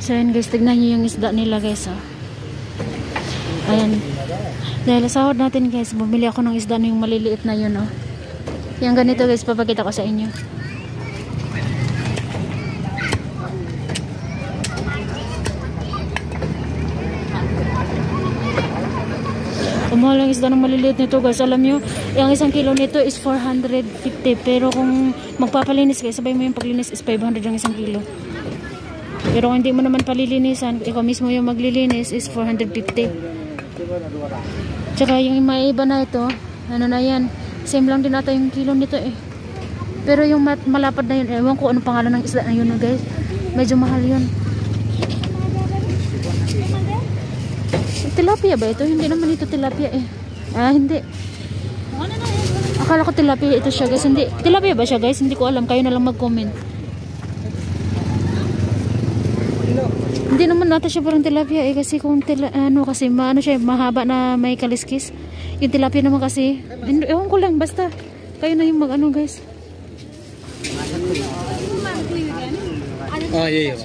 So yun guys, tignan nyo yung isda nila guys. Oh. Ayan. Dahil sahod natin guys, bumili ako ng isda na yung maliliit na yun. Oh. Yung ganito guys, papakita ko sa inyo. Mahal ang isda ng maliliit nito guys. Alam nyo, yung isang kilo nito is 450. Pero kung magpapalinis guys, sabay mo yung paglinis is 500 ang isang kilo. Pero kung hindi mo naman palilinisan, ikaw mismo yung maglilinis is 450. Tsaka yung may iba na ito, ano na yan, same lang din ata yung kilo nito eh. Pero yung malapad na yun, ewan ko anong pangalan ng isda na yun guys. Medyo mahal yun. Tilapia ba ito? Hindi naman ito tilapia eh. Ah, hindi. Akala ko tilapia ito siya guys. Hindi. Tilapia ba siya guys? Hindi ko alam. Kayo na lang mag-comment. Hindi naman nata siya parang tilapia eh. Kasi kung kasi maano siya, mahaba na may kaliskis. Yung tilapia naman kasi, ewan ko lang. Basta, kayo na yung mag-ano guys. Oh, yeah.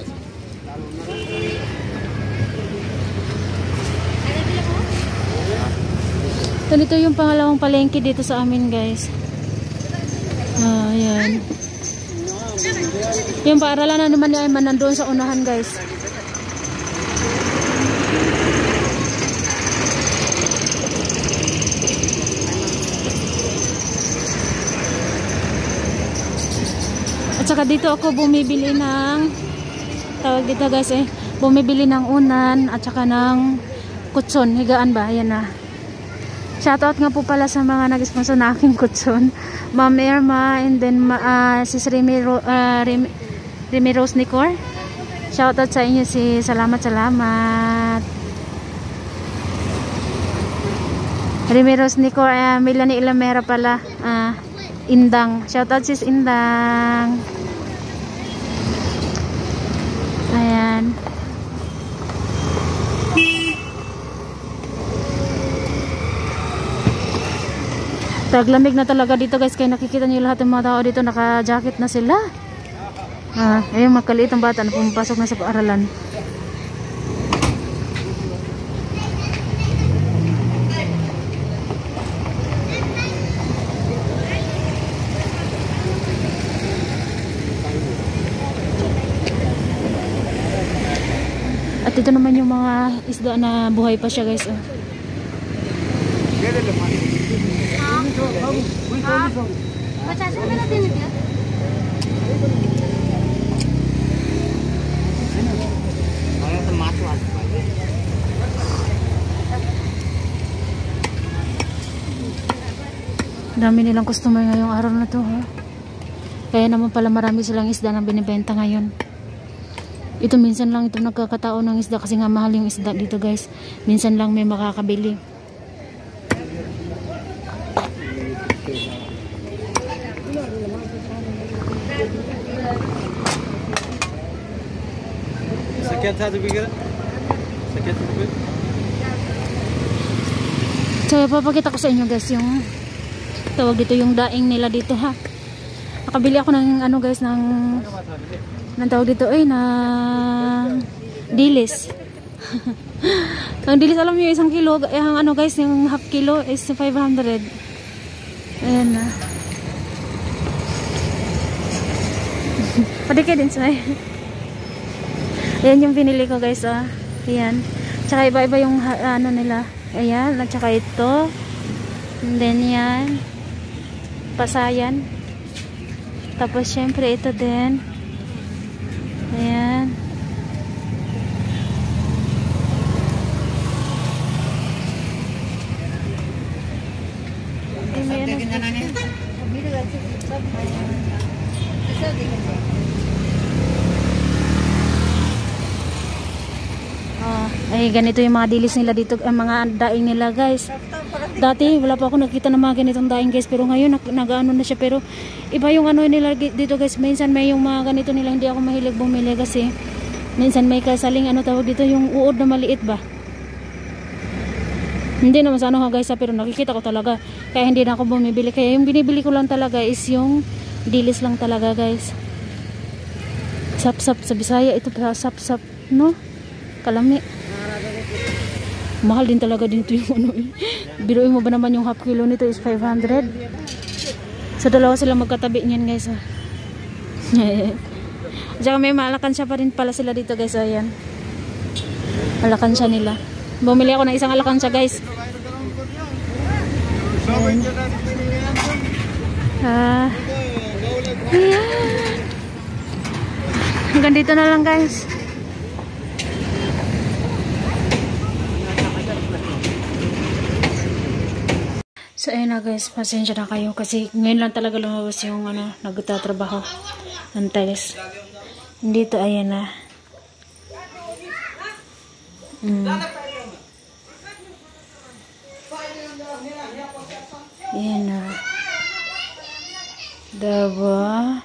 Ganito yung pangalawang palengke dito sa amin guys. Ayan. Yung paaralan na naman ni Ayman nandoon sa unahan guys. At saka dito ako bumibili ng tawag dito guys eh. Bumibili ng unan at saka ng kutson. Higaan ba? Ayan na. Shoutout nga po pala sa mga nag-sponsor na aking kutson. Ma'am Irma and then Sis Remy Rose Nicor. Shoutout sa inyo salamat. Remy Rose Nicor, Melanie Ilamera pala. Indang. Shoutout sis Indang. Ayan. Taglamig na talaga dito guys, kaya nakikita niyo lahat ng mga tao dito naka-jacket na sila. Ayun, magkaliit ang bata na pumapasok na sa paaralan. At ito naman yung mga isda na buhay pa siya guys. Dami nilang customer ngayong araw na to, ha? Kaya naman pala marami silang isda na binibenta ngayon. Ito minsan lang ito nagkakataon ng isda kasi nga mahal yung isda dito guys. Minsan lang may makakabili. So papakita ko sa inyo guys yung tawag dito yung daing nila dito, ha. Nakabili ako ng ano guys ng tawag dito na dilis. Ang dilis, alam niyo isang kilo, yung ano guys, yung half kilo is 500. Ayan na. Padikit din sa ayan yung pinili ko guys, ayan. Tsaka iba-iba yung ano nila. Ayan, at tsaka ito. And then yan. Pasayan. Tapos syempre ito din. Ayan. Ay, ganito yung mga dilis nila dito, mga daing nila guys. Dati wala pa ako nakita ng mga ganitong daing guys, pero ngayon nag-ano na siya. Pero iba yung ano nila dito guys. Minsan may yung mga ganito nila hindi ako mahilig bumili kasi minsan may kasaling ano tawag dito, yung uod na maliit ba. Hindi naman sa ano guys, pero nakikita ko talaga, kaya hindi na ako bumibili. Kaya yung binibili ko lang talaga is yung dilis lang talaga guys. Sap-sap sa Bisaya ito, sap-sap. No? Kalami. Mahal din talaga dito yung ano eh. Biruin mo ba naman yung half kilo nito is 500. Sa dalawa sila magkatabi niyan guys. Tsaka may malakansya pa rin pala sila dito guys. Ayan. Alakansya nila. Bumili ako ng isang alakansya guys. Ayan. Hanggang dito na lang guys. So ayun na guys, pasensya na kayo kasi ngayon lang talaga lumabas yung ano, nagtatrabaho ng tiles. Dito ayan na. Ayan na. Diba?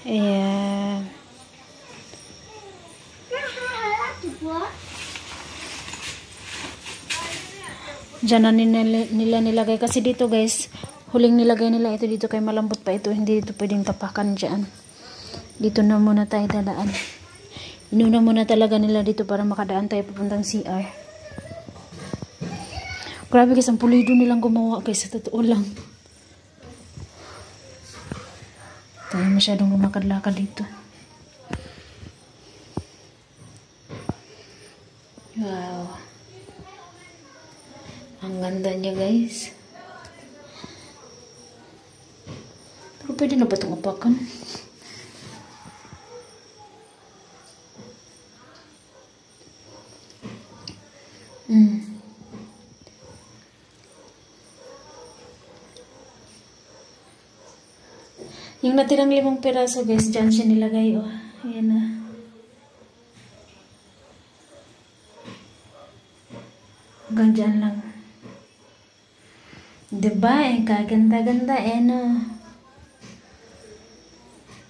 Ayan. Diyan na nila nilagay. Kasi dito guys, huling nilagay nila ito dito kay malambot pa ito. Hindi ito pwedeng tapakan dyan. Dito na muna tayo dadaan. Inuna muna talaga nila dito para makadaan tayo papuntang CR. Grabe guys, ang pulido nilang gumawa guys. Sa totoo lang. Tayo masyadong lumakad-lakad dito. Wow. Ang ganda niya guys. Pero pwede na ba itong apakan? Yung natirang 5 piraso guys, dyan siya nilagay. Oh, ayan na. Hanggang dyan lang. Diba? Kaganda-ganda no.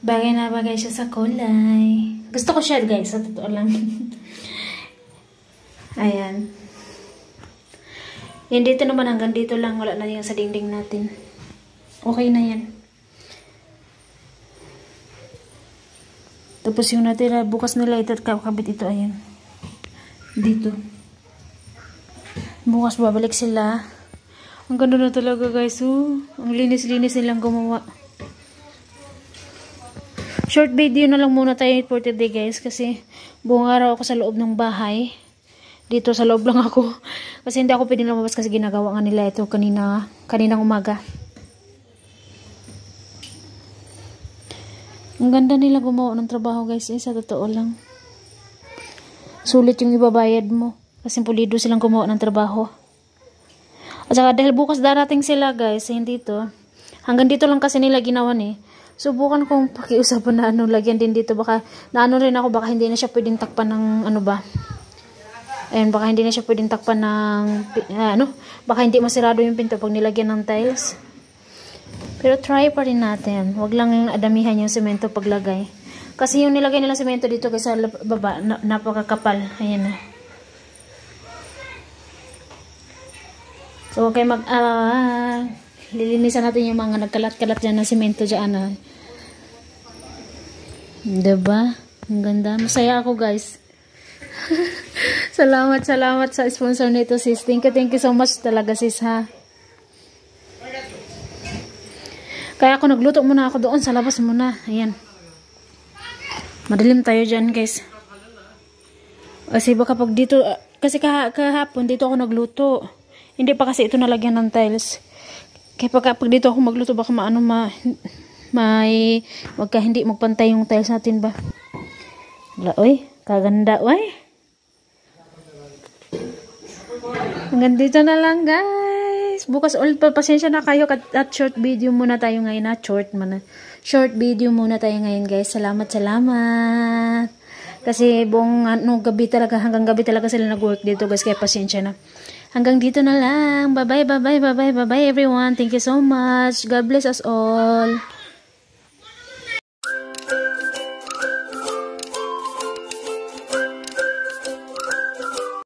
Bagay na bagay siya sa kulay. Gusto ko siya guys, sa totoo lang. Ayan. Yan dito naman, hanggang dito lang. Wala na yung sa dingding natin. Okay na yan. Tapos yung natira, bukas nila ito at kakabit ito. Ayan. Dito. Bukas babalik sila. Ang ganda na talaga guys. Ang linis-linis nilang gumawa. Short video na lang muna tayo for today guys. Kasi buong araw ako sa loob ng bahay. Dito sa loob lang ako. Kasi hindi ako pwedeng lumabas kasi ginagawa nga nila ito kaninang umaga. Ang ganda nila gumawa ng trabaho guys. Sa totoo lang. Sulit yung ibabayad mo. Kasi pulido silang gumawa ng trabaho. At saka dahil bukas darating sila guys, hindi to. Hanggang dito lang kasi nila ginawan eh. Subukan kong pakiusapan na lagyan din dito. Baka, rin ako, baka hindi na siya pwedeng takpan ng ano ba. Ayun, baka hindi na siya pwedeng takpan ng, baka hindi masirado yung pinto pag nilagyan ng tiles. Pero try pa rin natin. Huwag lang adamihan yung semento paglagay. Kasi yung nilagay nila semento dito guys sa baba, napakakapal. Ayan na. So, okay, lilinisan natin yung mga nagkalat-kalat dyan ng semento dyan. Diba? Ang ganda. Masaya ako, guys. Salamat sa sponsor nito, sis. Thank you so much talaga, sis, ha. Kaya ako nagluto muna ako doon sa labas muna. Ayan. Madilim tayo dyan, guys. Kasi baka pag dito, kasi kahapon dito ako nagluto. Hindi pa kasi ito nalagyan ng tiles. Kaya pag dito ako magluto, baka hindi magpantay yung tiles natin ba. Wala, oy. Kaganda, oy. Hanggang dito na lang, guys. Bukas ulit pa. Pasensya na kayo at short video muna tayo ngayon. Short video muna tayo ngayon, guys. Salamat. Kasi buong gabi talaga, hanggang gabi talaga sila nag-work dito, guys. Kaya pasensya na. Hanggang dito na lang. Bye-bye everyone. Thank you so much. God bless us all.